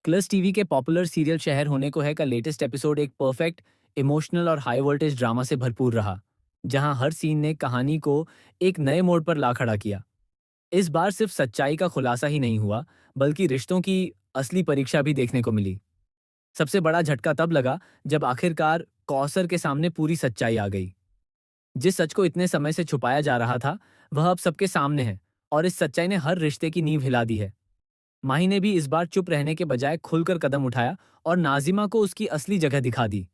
क्लस TV के popular serial शहर होने को है का लेटेस्ट एपिसोड एक परफेक्ट इमोशनल और हाई वोल्टेज ड्रामा से भरपूर रहा, जहां हर सीन ने कहानी को एक नए मोड़ पर ला खड़ा किया। इस बार सिर्फ सच्चाई का खुलासा ही नहीं हुआ, बल्कि रिश्तों की असली परीक्षा भी देखने को मिली। सबसे बड़ा झटका तब लगा जब आखिरकार कौसर के सामने पूरी सच्चाई आ गई। जिस सच को इतने समय से छुपाया जा रहा था, वह अब सबके सामने है, और इस सच्चाई ने हर रिश्ते की नींव हिला दी है। माही ने भी इस बार चुप रहने के बजाय खुलकर कदम उठाया और नाजिमा को उसकी असली जगह दिखा दी।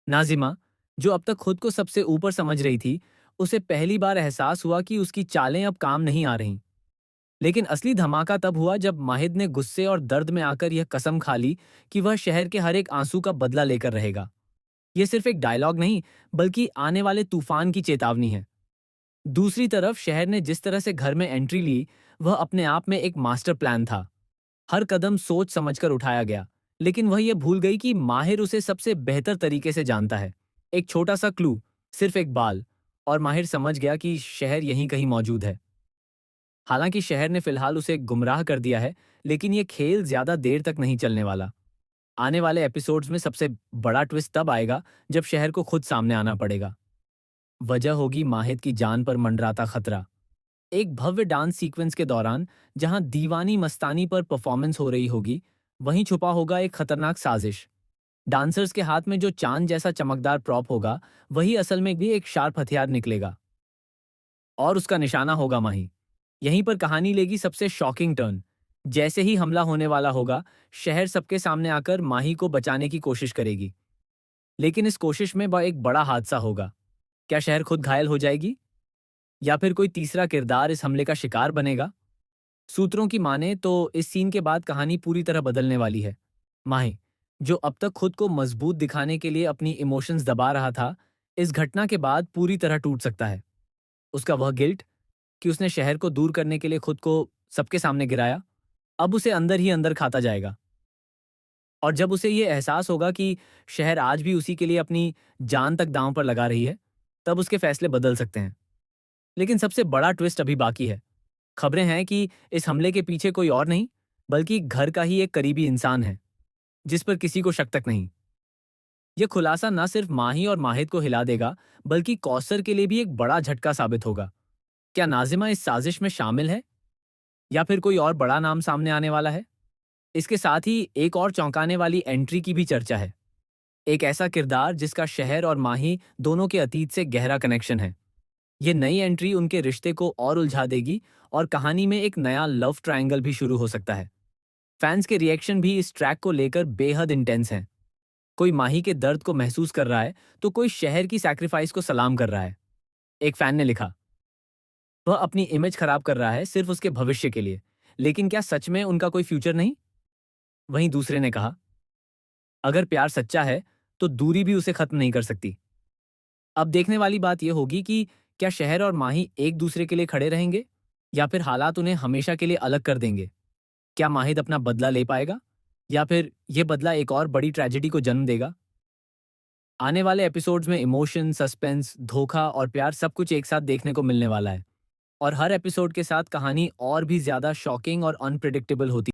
नाजिमा, जो अब तक खुद को सबसे ऊपर समझ रही थी, उसे पहली बार एहसास हुआ कि उसकी चालें अब काम नहीं आ रहीं। लेकिन असली धमाका तब हुआ जब माहिद ने गुस्से और दर्द में आकर यह कसम खा ली कि वह शहर के हर एक आंसू का बदला लेकर रहेगा। यह सिर्फ एक डायलॉग नहीं, बल्कि आने वाले तूफान की चेतावनी है। दूसरी तरफ शहर ने जिस तरह से घर में एंट्री ली, वह अपने आप में एक मास्टर प्लान था। हर कदम सोच समझकर उठाया गया, लेकिन वह यह भूल गई कि माहिर उसे सबसे बेहतर तरीके से जानता है। एक छोटा सा क्लू, सिर्फ एक बाल, और माहिर समझ गया कि शहर यहीं कहीं मौजूद है। हालांकि शहर ने फिलहाल उसे गुमराह कर दिया है, लेकिन यह खेल ज्यादा देर तक नहीं चलने वाला। आने वाले एपिसोड्स में सबसे बड़ा ट्विस्ट तब आएगा जब शहर को खुद सामने आना पड़ेगा। वजह होगी माहिद की जान पर मंडराता खतरा। एक भव्य डांस सीक्वेंस के दौरान जहां दीवानी मस्तानी पर परफॉर्मेंस हो रही होगी, वहीं छुपा होगा एक खतरनाक साजिश। डांसर्स के हाथ में जो चांद जैसा चमकदार प्रॉप होगा, वही असल में भी एक शार्प हथियार निकलेगा, और उसका निशाना होगा माही। यहीं पर कहानी लेगी सबसे शॉकिंग टर्न। जैसे ही हमला होने वाला होगा, शहर सबके सामने आकर माही को बचाने की कोशिश करेगी। लेकिन इस कोशिश में एक बड़ा हादसा होगा। क्या शहर खुद घायल हो जाएगी, या फिर कोई तीसरा किरदार इस हमले का शिकार बनेगा? सूत्रों की माने तो इस सीन के बाद कहानी पूरी तरह बदलने वाली है। माही, जो अब तक खुद को मजबूत दिखाने के लिए अपनी इमोशंस दबा रहा था, इस घटना के बाद पूरी तरह टूट सकता है। उसका वह गिल्ट कि उसने शहर को दूर करने के लिए खुद को सबके सामने गिराया, अब उसे अंदर ही अंदर खाता जाएगा। और जब उसे ये एहसास होगा कि शहर आज भी उसी के लिए अपनी जान तक दांव पर लगा रही है, तब उसके फैसले बदल सकते हैं। लेकिन सबसे बड़ा ट्विस्ट अभी बाकी है। खबरें हैं कि इस हमले के पीछे कोई और नहीं, बल्कि घर का ही एक करीबी इंसान है, जिस पर किसी को शक तक नहीं। यह खुलासा न सिर्फ माही और माहिद को हिला देगा, बल्कि कौसर के लिए भी एक बड़ा झटका साबित होगा। क्या नाजिमा इस साजिश में शामिल है, या फिर कोई और बड़ा नाम सामने आने वाला है? इसके साथ ही एक और चौंकाने वाली एंट्री की भी चर्चा है। एक ऐसा किरदार जिसका शहर और माही दोनों के अतीत से गहरा कनेक्शन है। ये नई एंट्री उनके रिश्ते को और उलझा देगी, और कहानी में एक नया लव ट्रायंगल भी शुरू हो सकता है। फैंस के रिएक्शन भी इस ट्रैक को लेकर बेहद इंटेंस हैं। कोई माही के दर्द को महसूस कर रहा है, तो कोई शहर की सैक्रिफाइस को सलाम कर रहा है। एक फैन ने लिखा, वह अपनी इमेज खराब कर रहा है सिर्फ उसके भविष्य के लिए, लेकिन क्या सच में उनका कोई फ्यूचर नहीं? वहीं दूसरे ने कहा, अगर प्यार सच्चा है, तो दूरी भी उसे खत्म नहीं कर सकती। अब देखने वाली बात यह होगी कि क्या शहर और माही एक दूसरे के लिए खड़े रहेंगे, या फिर हालात उन्हें हमेशा के लिए अलग कर देंगे? क्या माहिद अपना बदला ले पाएगा, या फिर यह बदला एक और बड़ी ट्रेजेडी को जन्म देगा? आने वाले एपिसोड्स में इमोशन, सस्पेंस, धोखा और प्यार सब कुछ एक साथ देखने को मिलने वाला है, और हर एपिसोड के साथ कहानी और भी ज्यादा शॉकिंग और अनप्रिडिक्टेबल होती